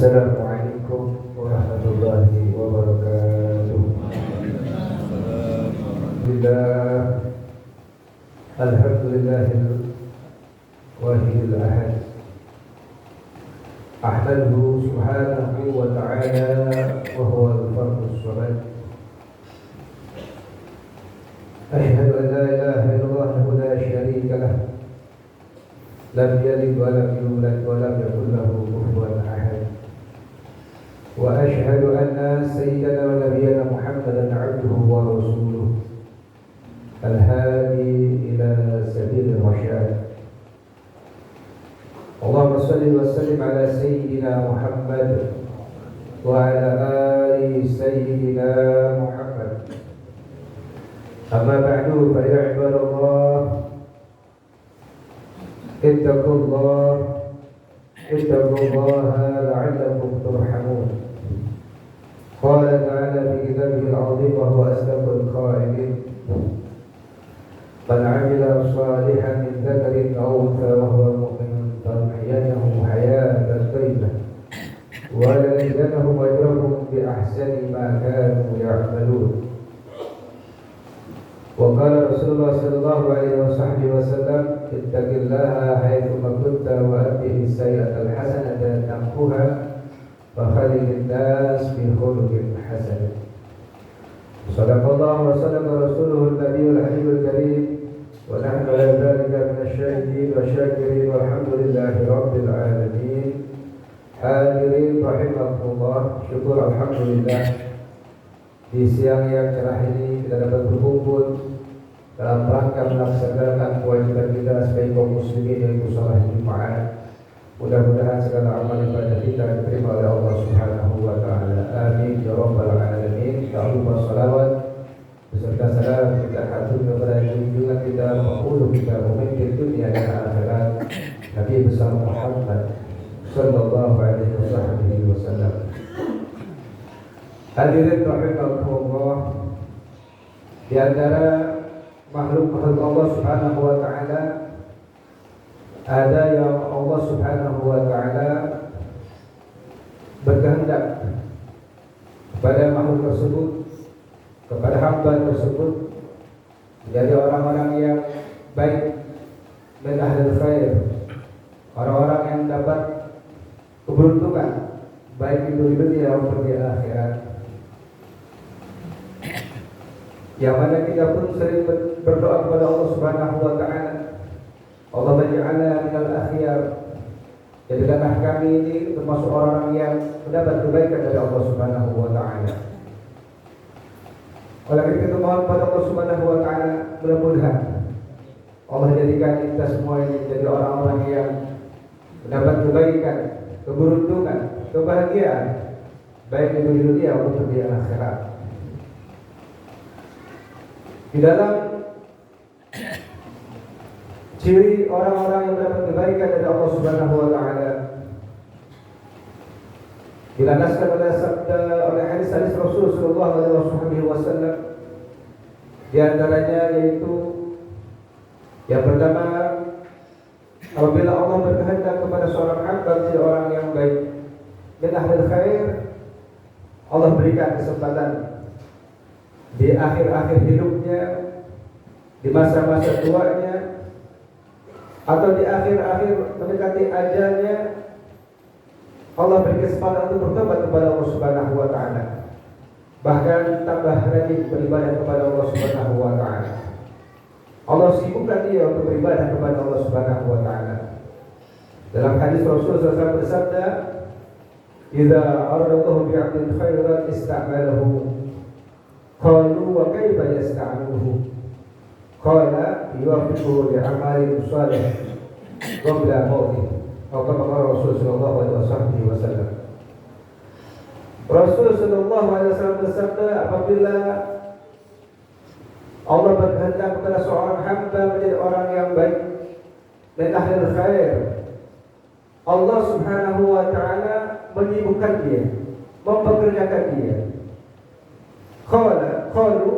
Assalamualaikum warahmatullahi wabarakatuh. Alhamdulillahil wahidil ahad. Ahmaduhu subhanahu wa ta'ala wa huwal fardus samad. Asyhadu an la ilaha illallah wahdahu la syarika lah. Lam yalid wa lam yulad wa lam yakul lahu kufuwan ahad. Wa asyhadu anna sayyidana wa nabiyyana Muhammadan 'abduhu wa rasuluh al-hadi ila sabilir rasyad. Allahumma shalli wa sallim ala sayyidina Muhammad wa ala ali sayyidina Muhammad. Amma ba'du, fa ya ibadallah, ittaqullaha la'allakum turhamun. Qala ta'ala fi kitabihi al-'azim wa huwa asdaqul qa'ilin. Man 'amila shalihan min dhakarin aw untha wa huwa mu'minun fanuhyiyannahu hayatan thayyibah wa lanajziyannahum ajrahum bi ahsani ma kanu ya'malun. Wa qala Rasulullah sallallahu alaihi wasallam, ittaqillaha haitsu kunta wa atbi'is sayyi'ata al-hasanata tamhuha wa khaliqin nas bi khuluqin hasan. Sadaqallahu wa sadaqa rasuluhu an-nabiyyul habibul karim wa nahnu ala dhalika minasy syahidin wa syakirin walhamdulillahi rabbil alamin. Hadirin rahimakumullah, syukur alhamdulillah di siang yang cerah ini kita dapat berkumpul dalam rangka melaksanakan kewajiban kita sebagai kaum muslimin, yaitu salat Jumat. Mudah-mudahan segala amal ibadah kita diterima oleh Allah Subhanahu wa taala. Amin ya rabbal alamin. Tak lupa salawat beserta salam kita haturkan kepada junjungan kita, penghulu kita, pemimpin dunia dan akhirat, Nabi besar Muhammad sallallahu alaihi wasallam. Hadirin rahimakumullah, di antara makhluk-makhluk Allah Subhanahu wa taala ada yang Allah Subhanahu wa taala berkehendak kepada makhluk tersebut, kepada hamba tersebut menjadi orang-orang yang baik, min ahlil khair, orang-orang yang dapat keberuntungan baik itu di dunia maupun di akhirat. Yang mana kita pun sering berdoa kepada Allah Subhanahu wa taala, Allah menja'alna minal akhyar, jadikanlah kami ini termasuk orang yang mendapat kebaikan dari Allah Subhanahu wa taala. Oleh karena itu mohon kepada Allah Subhanahu wa taala, mudah-mudahan Allah jadikan kita semua ini menjadi orang-orang yang mendapat kebaikan, keberuntungan, kebahagiaan baik itu di dunia maupun di akhirat. Di dalam ciri orang-orang yang mendapat kebaikan dari Allah Subhanahu wa taala dilandaskan oleh hadis-hadis Rasul sallallahu alaihi wasallam. Di antaranya yaitu yang pertama, apabila Allah berkehendak kepada seorang hamba menjadi orang yang baik, min ahlil khair, Allah berikan kesempatan di akhir-akhir hidupnya, di masa-masa tuanya, atau di akhir-akhir mendekati ajalnya, Allah beri kesempatan untuk bertobat kepada Allah Subhanahu wa taala. Bahkan tambah rajin beribadah kepada Allah Subhanahu wa taala. Allah sibukkan dia untuk beribadah kepada Allah Subhanahu wa taala. Dalam hadis Rasul SAW bersabda, "Idza aradallahu bi'abdin khairan ista'malahu." Qalu wa kaifa yasta'maluhu? Qala yuwaffiquhu li'amalin shalih qabla mautih. Atau kata Rasul sallallahu alaihi wasallam. Rasul sallallahu alaihi wasallam bersabda, apabila Allah berkehendak kepada seorang hamba menjadi orang yang baik, min ahlil khair, Allah Subhanahu wa taala menyibukkan dia, mempekerjakan dia. Qalu,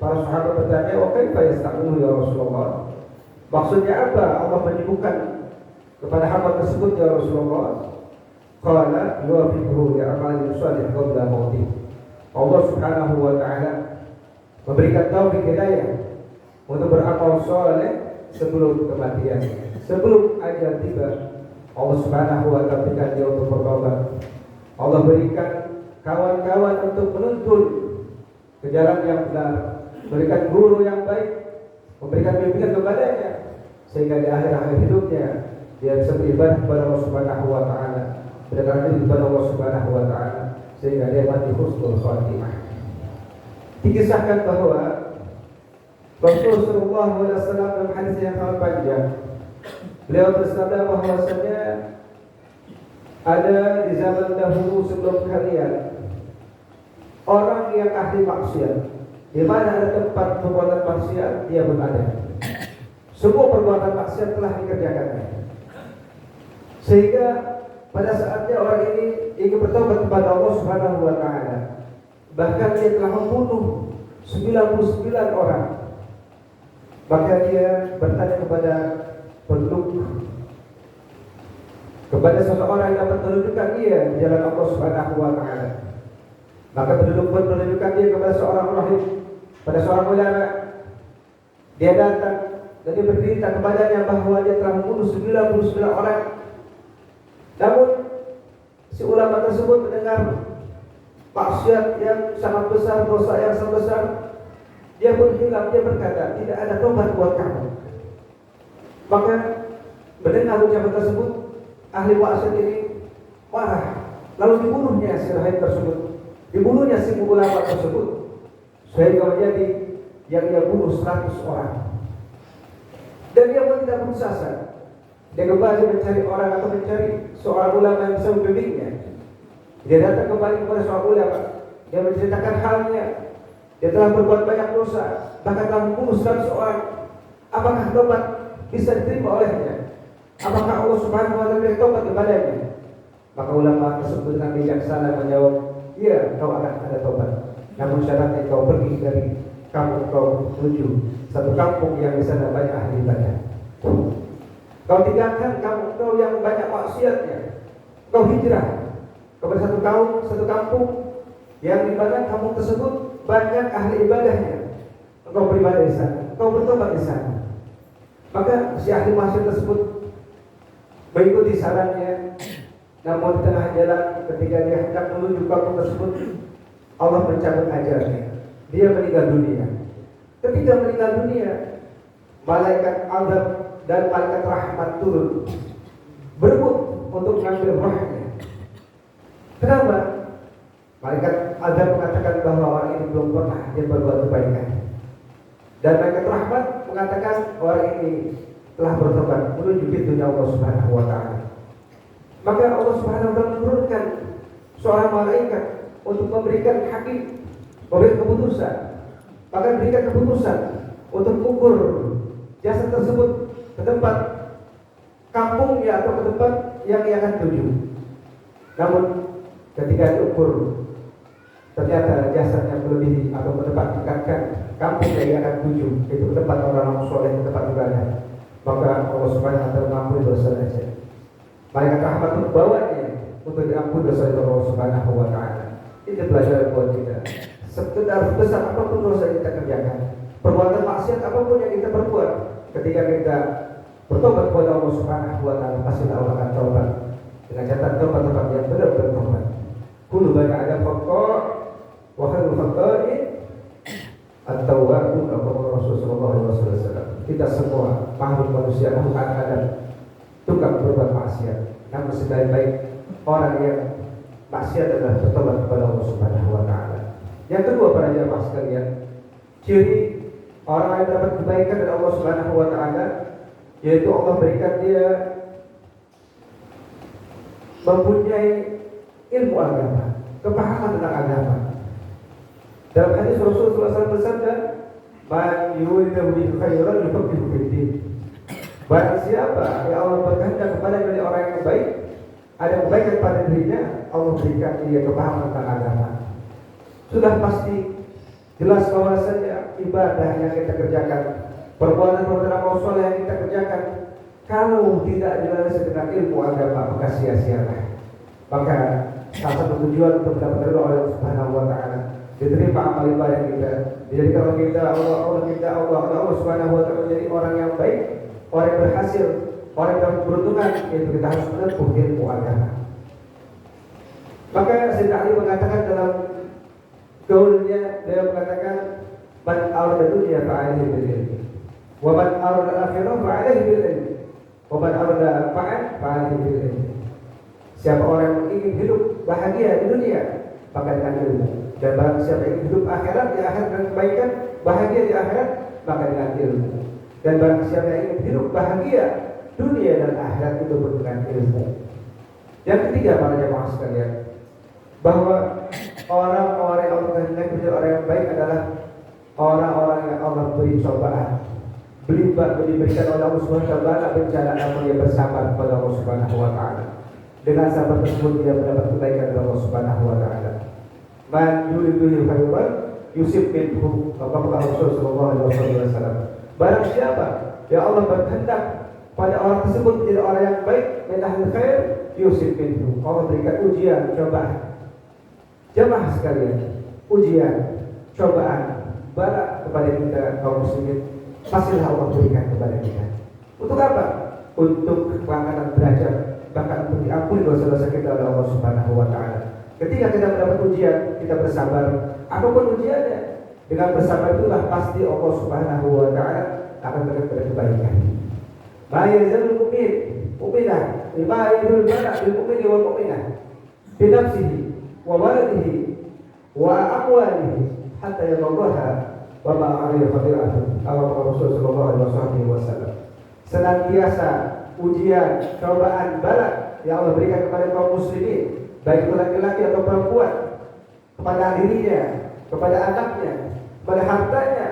para sahabat bertanya, wa kaifa yasta'miluhu ya Rasulullah? Maksudnya apa Allah menyibukkan kepada hamba tersebut ya Rasulullah? qala yuwaffiquhu li'amalin shalih qabla mautih. Allah Subhanahu wa taala memberikan taufik hidayah untuk beramal saleh sebelum kematian, sebelum ajal tiba. Allah Subhanahu wa taala berikan dia untuk bertobat. Allah berikan kawan-kawan untuk menuntun ke jalan yang benar, berikan guru yang baik, memberikan bimbingan kepadanya sehingga di akhir-akhir hidupnya dia bisa beribadah kepada Allah Subhanahu wa taala, berdekatan kepada Allah Subhanahu wa taala sehingga dia mati husnul khatimah. Dikisahkan bahwa Rasulullah sallallahu alaihi wasallam dalam hadis yang sangat panjang, beliau bersabda bahwasanya ada di zaman dahulu sebelum kalian orang yang ahli maksiat, di mana ada tempat perbuatan maksiat dia berada. Semua perbuatan maksiat telah dikerjakannya. Sehingga pada saatnya orang ini ingin bertobat kepada Allah Subhanahu wa taala. Bahkan dia telah membunuh 99 orang. Maka dia bertanya kepada penduduk, kepada seseorang yang dapat menunjukkan dia di jalan Allah Subhanahu wa taala. Maka penduduk pun menunjukkan dia kepada seorang rahib, pada seorang ulama. Dia datang dan dia bercerita kepadanya bahwa dia telah membunuh 99 orang. Namun si ulama tersebut mendengar maksiat yang sangat besar, dosa yang sangat besar. Dia pun hilang, dia berkata, tidak ada tobat buat kamu. Maka mendengar ucapan tersebut, ahli maksiat ini marah, lalu dibunuhnya si rahib tersebut, dibunuhnya si ulama tersebut, sehingga menjadi yang dia bunuh 100 orang. Dan dia pun tidak putus asa. Dia kembali mencari orang atau mencari seorang ulama yang bisa membimbingnya. Dia datang kembali kepada seorang ulama. Dia menceritakan halnya. Dia telah berbuat banyak dosa, bahkan telah membunuh 100 orang. Apakah tobat bisa diterima olehnya? Apakah Allah Subhanahu wa taala beri tobat kepadanya? Maka ulama tersebut dengan bijaksana menjawab, iya, kau akan ada tobat. Namun syaratnya kau pergi dari kampung kau menuju satu kampung yang di sana banyak ahli ibadah. Kau tinggalkan kampung kau yang banyak maksiatnya. Kau hijrah kepada satu kaum, satu kampung yang di mana kampung tersebut banyak ahli ibadahnya. Kau beribadah di sana, kau bertobat di sana. Maka si ahli maksiat tersebut mengikuti sarannya. Namun di tengah jalan ketika dia hendak menuju kampung tersebut, Allah mencabut ajalnya. Dia meninggal dunia. Ketika meninggal dunia, malaikat azab dan malaikat rahmat turun berebut untuk mengambil rohnya. Kenapa? Malaikat azab mengatakan bahwa orang ini belum pernah dia berbuat kebaikan. Dan malaikat rahmat mengatakan orang ini telah bertobat menuju pintunya Allah Subhanahu wa taala. Maka Allah Subhanahu wa taala menurunkan seorang malaikat untuk memberikan hakim, memberikan keputusan. Maka berikan keputusan untuk mengukur jasad tersebut ke tempat kampungnya atau ke tempat yang ia akan tuju. Namun ketika diukur ternyata jasadnya melebihi atau menempatkan kampung yang ia akan tuju, itu tempat orang-orang soleh, tempat ibadah. Maka Allah Subhanahu wa taala mengampuni dosa saja. Malaikat rahmat membawanya untuk diampuni dosa Allah Subhanahu wa taala. Ini pelajaran buat kita. Sekedar besar apapun dosa yang kita kerjakan, perbuatan maksiat apapun yang kita perbuat, ketika kita bertobat kepada Allah Subhanahu wa taala, pasti Allah akan taubat. Dengan catatan taubat yang benar-benar taubat. Kullu bani adam khata' wa khairul khata'in at-tawwabun, kata Rasulullah SAW. Kita semua makhluk manusia makhluk Adam tukang berbuat maksiat. Namun sebaik-baik orang yang maksiat adalah bertobat kepada Allah Subhanahu wa taala. Yang kedua, para jamaah sekalian, ciri orang yang dapat kebaikan dari Allah Subhanahu wa taala yaitu Allah berikan dia mempunyai ilmu agama, kepahaman tentang agama. Dalam hadis Rasulullah SAW bersabda, "Man yuridu bihi khairan yufaqihu fid din." Barang siapa yang Allah berkehendak kepada dari orang yang baik, ada kebaikan pada dirinya, Allah berikan dia kepahaman tentang agama. Sudah pasti jelas bahwasanya ibadah yang kita kerjakan, perbuatan-perbuatan amal soleh yang kita kerjakan, kalau tidak dilandasi dengan ilmu agama, maka sia-sialah. Maka salah satu tujuan untuk mendapatkan ridho Allah Subhanahu wa taala, diterima amal ibadah kita, dijadikan Allah Subhanahu wa taala menjadi orang yang baik, orang yang berhasil, orang yang beruntungan, itu kita harus menempuh ilmu agama. Maka Sayyidina Ali mengatakan dalam gaulnya, dia mengatakan man arada dunya fa'alaihi bil ilmi wa man arada akhirah fa'alaihi bil ilmi wa man arada fa'alaihi bil ilmi. Siapa orang yang ingin hidup bahagia di dunia, maka dengan ilmu. Dan barang siapa yang ingin hidup akhirat, di akhirat dengan kebaikan, bahagia di akhirat, maka dengan ilmu. Dan barang siapa yang ingin hidup bahagia dunia dan akhirat, itu dengan ilmu. Yang ketiga, para jemaah sekalian, bahwa orang-orang yang Allah kehendaki menjadi orang yang baik adalah orang-orang yang Allah beri cobaan, diberikan oleh Allah Subhanahu wa taala bencana, namun dia bersabar kepada Allah Subhanahu wa taala. Dengan sabar tersebut dia mendapat kebaikan dari Allah Subhanahu wa taala. Man yuridu khairan yusib minhu, maka Rasul sallallahu alaihi wasallam. Barang siapa ya Allah berkehendak pada orang tersebut menjadi orang yang baik, min ahli khair, yusib minhu, Allah berikan ujian, cobaan. Jemaah sekalian, ujian, cobaan, bala kepada kita kaum muslimin, pastilah Allah berikan kepada kita. Untuk apa? Untuk pengangkatan derajat, bahkan untuk diampuni dosa-dosa kita oleh Allah Subhanahu wa taala. Ketika kita mendapat ujian, kita bersabar. Apapun ujiannya, dengan bersabar itulah pasti Allah Subhanahu wa taala akan memberikan kebaikan. Ma yazalul mu'minah bima yadul bala bil mu'mini wal mu'minah bi nafsihi wa waladihi wa aqwalihi hatta yadhallaha wa ma 'alaihi khatiratu. Rasul sallallahu alaihi wasallam. Senantiasa ujian, cobaan, bala yang Allah berikan kepada kaum muslimin, baik itu laki-laki atau perempuan, kepada dirinya, kepada anaknya, kepada hartanya,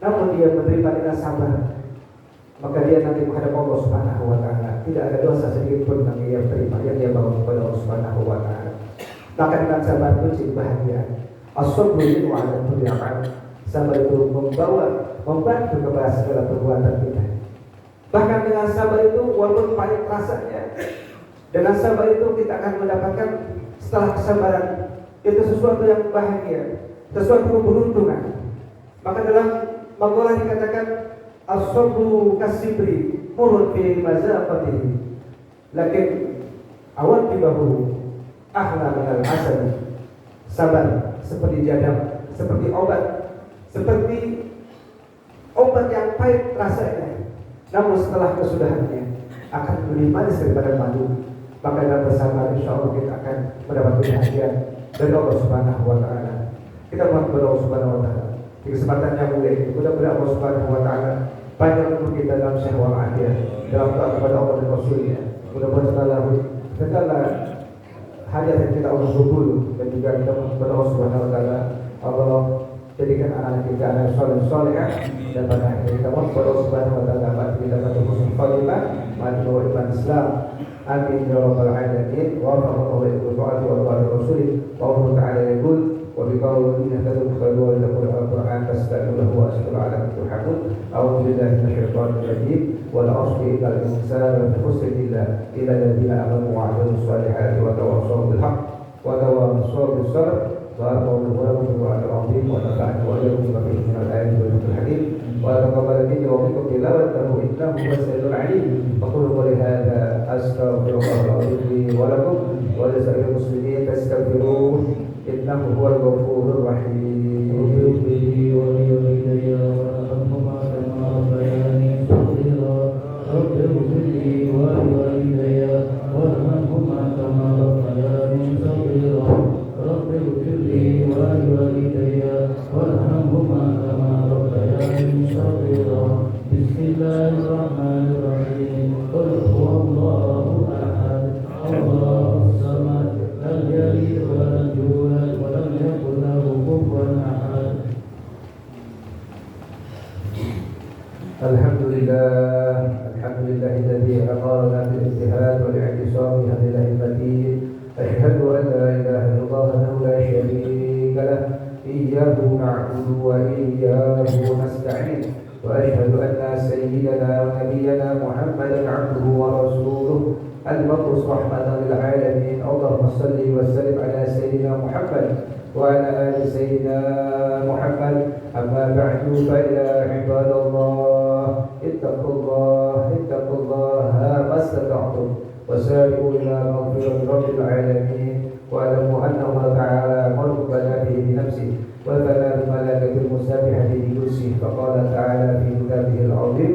namun dia menerima dengan sabar, maka dia nanti menghadap Allah Subhanahu wa taala tidak ada dosa sedikit pun yang dia terima, yang dia bawa kepada Allah Subhanahu wa taala. Maka dengan sabar itu bahagia. As-sabru wa 'ala kulli 'amal. Sabar itu membantu kepada segala perbuatan kita. Bahkan dengan sabar itu, walaupun pahit rasanya, dengan sabar itu kita akan mendapatkan setelah kesabaran itu sesuatu yang bahagia, sesuatu keberuntungan. Maka dalam maqalah dikatakan as-sabru kasibri murun fi mazaqatihi lakin awatibahu ahla minal asad. Sabar seperti jadam, seperti obat yang pahit rasanya, namun setelah kesudahannya akan lebih manis daripada madu. Maka dalam bersabar insya Allah kita akan mendapat kebahagiaan dari Allah Subhanahu wa taala. Kita mohon kepada Allah Subhanahu wa taala di kesempatan yang mulia ini, mudah-mudahan Allah Subhanahu wa taala panjang umur kita dalam sehat wal afiat, dalam taat kepada Allah dan Rasulnya. Mudah-mudahan segala hajat yang kita Allah kabul, dan juga kita mohon kepada Allah Subhanahu wa taala Allah jadikan anak kita anak soleh dan pada akhirnya kita mohon kepada Allah Subhanahu wa taala kita dapat husnul khatimah, mati iman Islam. Amin ya rabbal alamin. Wa rahmatullahi wa barakatuh. Wa Allah ta'ala yaqul wa bi qawlihi hadal khairu wa laqul al-Qur'an fastaghfiruhu wa astaghfiru ala turhamun. A'udzu billahi minasyaitonir rajim. Wal 'asri innal insana lafi khusr illa alladziina amanu wa 'amilus solihati wa tawassaw bil haqq wa tawassaw bis sabr. Barakallahu lakum wa al-'azim wa nafa'ani wa iyyakum bima fihi min al-ayati wal dhikril hakim. وتقبل مني ومنكم تلاوته إنه هو السميع العليم. أقول قولي هذا أستغفر الله العظيم لي ولكم ولسائر المسلمين فاستغفروه إنه هو الغفور الرحيم. Bismillahirrahmanirrahim. Qul huwallahu ahad, Allahus samad, lam yalid wa lam yulad wa lam yakul lahu kufuwan ahad. Alhamdulillahilladzi amarna bil ijtihad wal i'tisam bi hadhihi al-matin. Asyhadu an la ilaha illallah wahdahu la syarika lah. Iyyahu na'budu wa iyyahu nasta'in. وأشهد أن سيدنا ونبينا محمدا عبده ورسوله المبعوث رحمة للعالمين. اللهم صل وسلم على سيدنا محمد وعلى آل سيدنا محمد. أما بعد فيا عباد الله اتقوا الله ما استطعتم وسارعوا إلى مغفرة رب العالمين واعلموا أن الله تعالى أمر به بنفسه وثنى بملائكة المسبحة بكرسه فقال تعالى في كتابه العظيم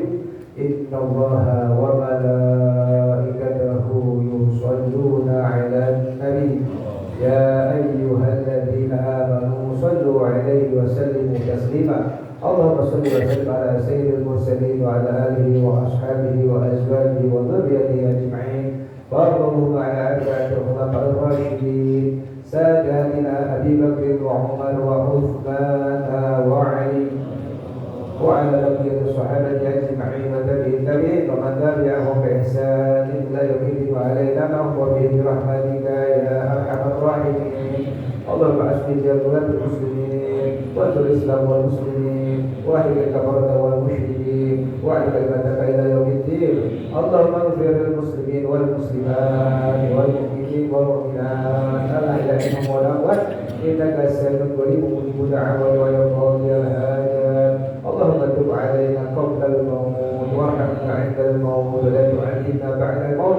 إن الله وملائكته يصلون على النبي يا أيها الذين آمنوا صلوا عليه وسلموا تسليما. اللهم صل وسلم على سيد المرسلين وعلى آله وأصحابه وأزواجه وذريته أجمعين وارضهم على أربعة الخلفاء الراشدين ساداتنا أبي بكر وعمر وعثمان وعلي وعلى بقية الصحابة أجمعين وتابعين ومن تبعهم بإحسان إلى يوم الدين وعلينا معهم برحمتك يا أرحم الراحمين. اللهم أصلح جميع المسلمين وانصر الإسلام والمسلمين واهلك الكفرة والمشركين واعلم كلمتك إلى يوم الدين. اللهم اغفر للمسلمين والمسلمات والمؤمنين والمؤمنات الأحياء منهم والأموات إنك سميع قريب مجيب الدعوات ويقضي الحاجات. اللهم تب علينا قبل الموت وارحمنا عند الموت ولا تعذبنا بعد الموت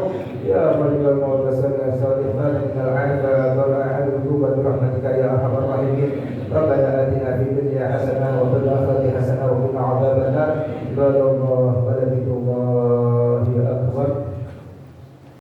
يا خالق الموت وسلم صالحا